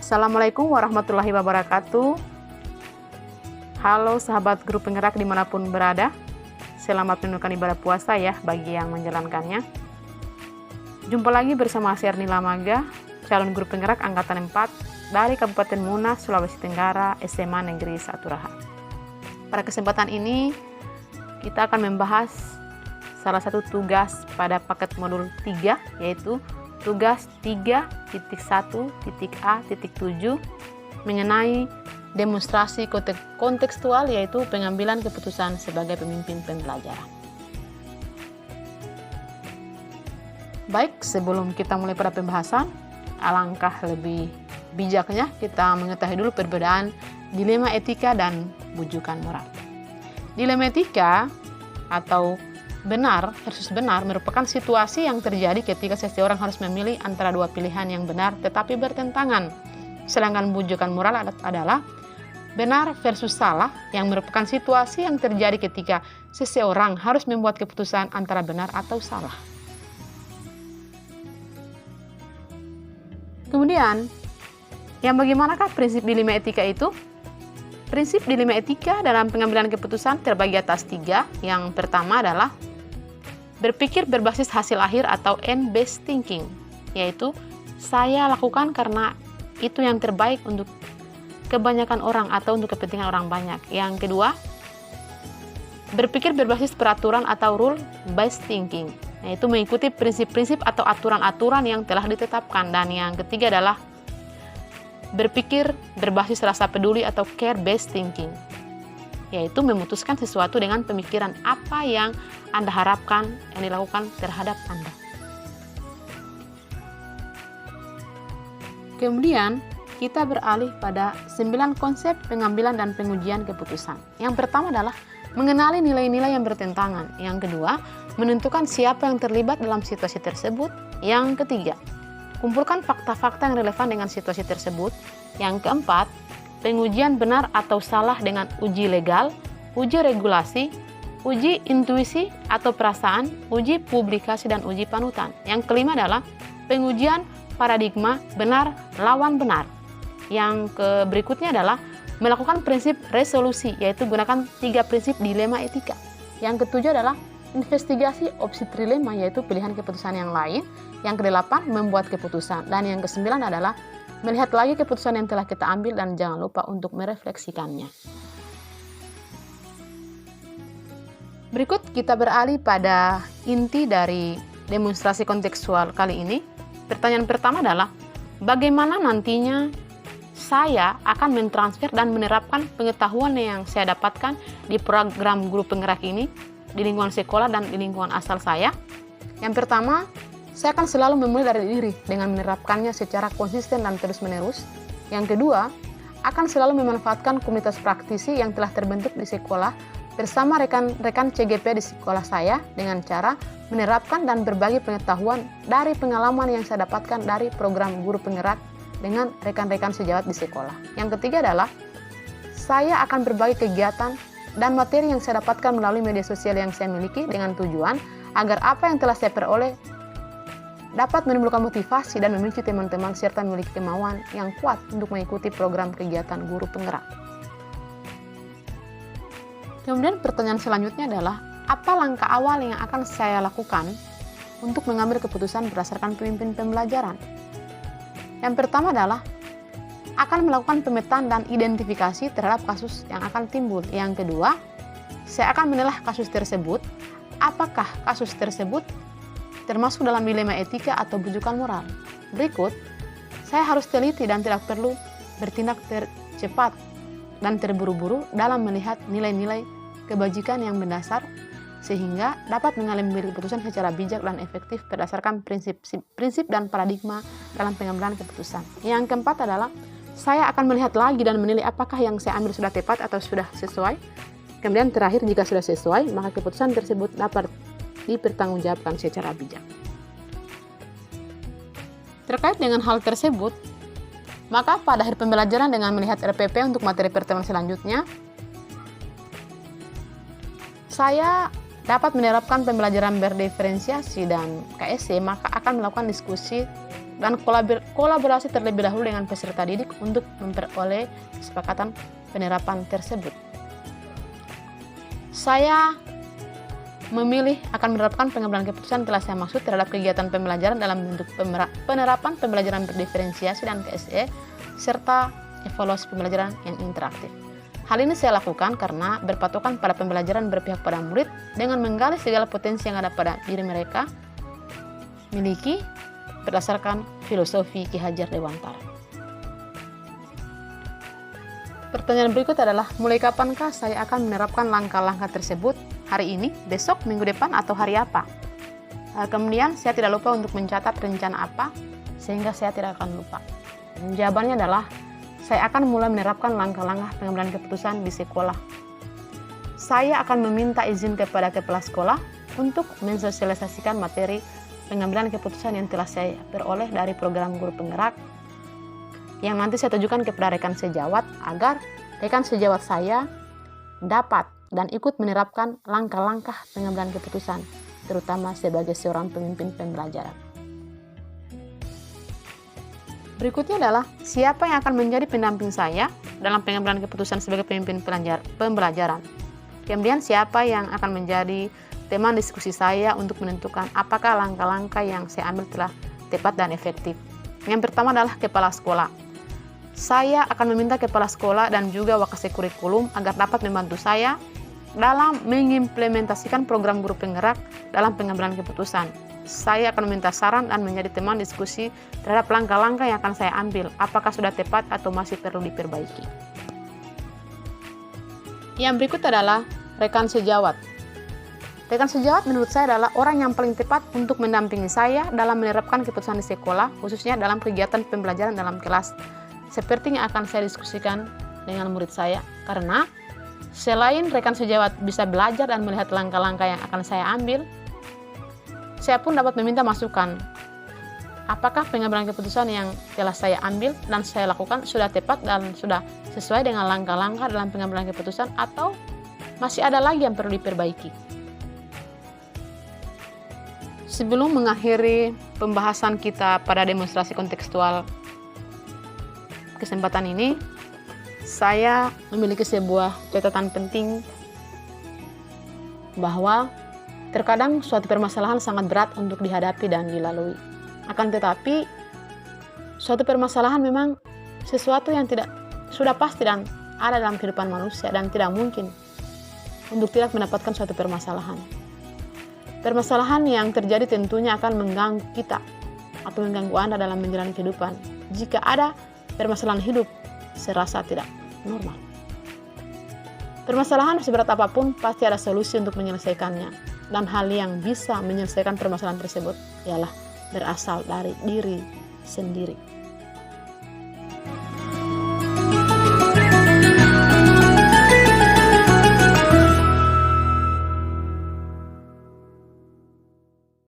Assalamualaikum warahmatullahi wabarakatuh. Halo sahabat grup penggerak dimanapun berada. Selamat menunaikan ibadah puasa ya bagi yang menjalankannya. Jumpa lagi bersama saya Ernila Maga, calon grup penggerak angkatan 4 dari Kabupaten Muna, Sulawesi Tenggara, SMA Negeri Saturaha. Pada kesempatan ini kita akan membahas salah satu tugas pada paket modul 3, yaitu tugas 3.1.A.7 mengenai demonstrasi kontekstual, yaitu pengambilan keputusan sebagai pemimpin pembelajaran. Baik, sebelum kita mulai pada pembahasan, alangkah lebih bijaknya kita mengetahui dulu perbedaan dilema etika dan bujukan moral. Dilema etika atau benar versus benar merupakan situasi yang terjadi ketika seseorang harus memilih antara dua pilihan yang benar tetapi bertentangan. Sedangkan bujukan moral adalah benar versus salah, yang merupakan situasi yang terjadi ketika seseorang harus membuat keputusan antara benar atau salah. Kemudian, yang bagaimanakah prinsip dilema etika itu? Prinsip dilema etika dalam pengambilan keputusan terbagi atas 3. Yang pertama adalah berpikir berbasis hasil akhir atau end-based thinking, yaitu saya lakukan karena itu yang terbaik untuk kebanyakan orang atau untuk kepentingan orang banyak. Yang kedua, berpikir berbasis peraturan atau rule-based thinking, yaitu mengikuti prinsip-prinsip atau aturan-aturan yang telah ditetapkan. Dan yang ketiga adalah berpikir berbasis rasa peduli atau care-based thinking, yaitu memutuskan sesuatu dengan pemikiran apa yang Anda harapkan yang dilakukan terhadap Anda. Kemudian, kita beralih pada 9 konsep pengambilan dan pengujian keputusan. Yang pertama adalah mengenali nilai-nilai yang bertentangan. Yang kedua, menentukan siapa yang terlibat dalam situasi tersebut. Yang ketiga, kumpulkan fakta-fakta yang relevan dengan situasi tersebut. Yang keempat, pengujian benar atau salah dengan uji legal, uji regulasi, uji intuisi atau perasaan, uji publikasi, dan uji panutan. Yang kelima adalah pengujian paradigma benar lawan benar. Yang berikutnya adalah melakukan prinsip resolusi, yaitu gunakan 3 prinsip dilema etika. Yang ketujuh adalah investigasi opsi trilema, yaitu pilihan keputusan yang lain. Yang kedelapan, membuat keputusan. Dan yang kesembilan adalah melihat lagi keputusan yang telah kita ambil dan jangan lupa untuk merefleksikannya. Berikut kita beralih pada inti dari demonstrasi kontekstual kali ini. Pertanyaan pertama adalah, bagaimana nantinya saya akan mentransfer dan menerapkan pengetahuan yang saya dapatkan di program guru penggerak ini di lingkungan sekolah dan di lingkungan asal saya. Yang pertama, saya akan selalu memulai dari diri dengan menerapkannya secara konsisten dan terus-menerus. Yang kedua, akan selalu memanfaatkan komunitas praktisi yang telah terbentuk di sekolah bersama rekan-rekan CGP di sekolah saya dengan cara menerapkan dan berbagi pengetahuan dari pengalaman yang saya dapatkan dari program guru penggerak dengan rekan-rekan sejawat di sekolah. Yang ketiga adalah saya akan berbagi kegiatan dan materi yang saya dapatkan melalui media sosial yang saya miliki dengan tujuan agar apa yang telah saya peroleh dapat menimbulkan motivasi dan memicu teman-teman serta memiliki kemauan yang kuat untuk mengikuti program kegiatan guru penggerak. Kemudian pertanyaan selanjutnya adalah, apa langkah awal yang akan saya lakukan untuk mengambil keputusan berdasarkan pemimpin pembelajaran? Yang pertama adalah akan melakukan pemetaan dan identifikasi terhadap kasus yang akan timbul. Yang kedua, saya akan menelaah kasus tersebut. Apakah kasus tersebut termasuk dalam dilema etika atau bujukan moral? Berikut, saya harus teliti dan tidak perlu bertindak cepat dan terburu-buru dalam melihat nilai-nilai kebajikan yang mendasar sehingga dapat mengambil keputusan secara bijak dan efektif berdasarkan prinsip dan paradigma dalam pengambilan keputusan. Yang keempat adalah saya akan melihat lagi dan menilai apakah yang saya ambil sudah tepat atau sudah sesuai. Kemudian terakhir, jika sudah sesuai, maka keputusan tersebut dapat dipertanggungjawabkan secara bijak. Terkait dengan hal tersebut, maka pada akhir pembelajaran dengan melihat RPP untuk materi pertemuan selanjutnya, saya dapat menerapkan pembelajaran berdiferensiasi dan KSC, maka akan melakukan diskusi dan kolaborasi terlebih dahulu dengan peserta didik untuk memperoleh kesepakatan penerapan tersebut. Saya memilih akan menerapkan pengambilan keputusan telah saya maksud terhadap kegiatan pembelajaran dalam bentuk penerapan pembelajaran berdiferensiasi dan PSE, serta evaluasi pembelajaran yang interaktif. Hal ini saya lakukan karena berpatokan pada pembelajaran berpihak pada murid dengan menggali segala potensi yang ada pada diri mereka miliki berdasarkan filosofi Ki Hajar Dewantara. Pertanyaan berikut adalah, mulai kapankah saya akan menerapkan langkah-langkah tersebut? Hari ini, besok, minggu depan, atau hari apa? Kemudian saya tidak lupa untuk mencatat rencana apa sehingga saya tidak akan lupa. Jawabannya adalah, saya akan mulai menerapkan langkah-langkah pengambilan keputusan di sekolah. Saya akan meminta izin kepada kepala sekolah untuk mensosialisasikan materi pengambilan keputusan yang telah saya peroleh dari program guru penggerak yang nanti saya tujukan kepada rekan sejawat agar rekan sejawat saya dapat dan ikut menerapkan langkah-langkah pengambilan keputusan, terutama sebagai seorang pemimpin pembelajaran. Berikutnya adalah, siapa yang akan menjadi pendamping saya dalam pengambilan keputusan sebagai pemimpin pembelajaran. Kemudian siapa yang akan menjadi teman diskusi saya untuk menentukan apakah langkah-langkah yang saya ambil telah tepat dan efektif. Yang pertama adalah kepala sekolah. Saya akan meminta kepala sekolah dan juga wakasek kurikulum agar dapat membantu saya dalam mengimplementasikan program guru penggerak dalam pengambilan keputusan. Saya akan meminta saran dan menjadi teman diskusi terhadap langkah-langkah yang akan saya ambil, apakah sudah tepat atau masih perlu diperbaiki. Yang berikut adalah rekan sejawat. Rekan sejawat menurut saya adalah orang yang paling tepat untuk mendampingi saya dalam menerapkan keputusan di sekolah, khususnya dalam kegiatan pembelajaran dalam kelas, seperti yang akan saya diskusikan dengan murid saya. Karena selain rekan sejawat bisa belajar dan melihat langkah-langkah yang akan saya ambil, saya pun dapat meminta masukan. Apakah pengambilan keputusan yang telah saya ambil dan saya lakukan sudah tepat dan sudah sesuai dengan langkah-langkah dalam pengambilan keputusan, atau masih ada lagi yang perlu diperbaiki. Sebelum mengakhiri pembahasan kita pada demonstrasi kontekstual kesempatan ini, saya memiliki sebuah catatan penting bahwa terkadang suatu permasalahan sangat berat untuk dihadapi dan dilalui. Akan tetapi, suatu permasalahan memang sesuatu yang sudah pasti dan ada dalam kehidupan manusia dan tidak mungkin untuk tidak mendapatkan suatu permasalahan. Permasalahan yang terjadi tentunya akan mengganggu kita atau mengganggu Anda dalam menjalani kehidupan. Jika ada permasalahan hidup, serasa tidak normal. Permasalahan seberat apapun pasti ada solusi untuk menyelesaikannya. Dan hal yang bisa menyelesaikan permasalahan tersebut ialah berasal dari diri sendiri.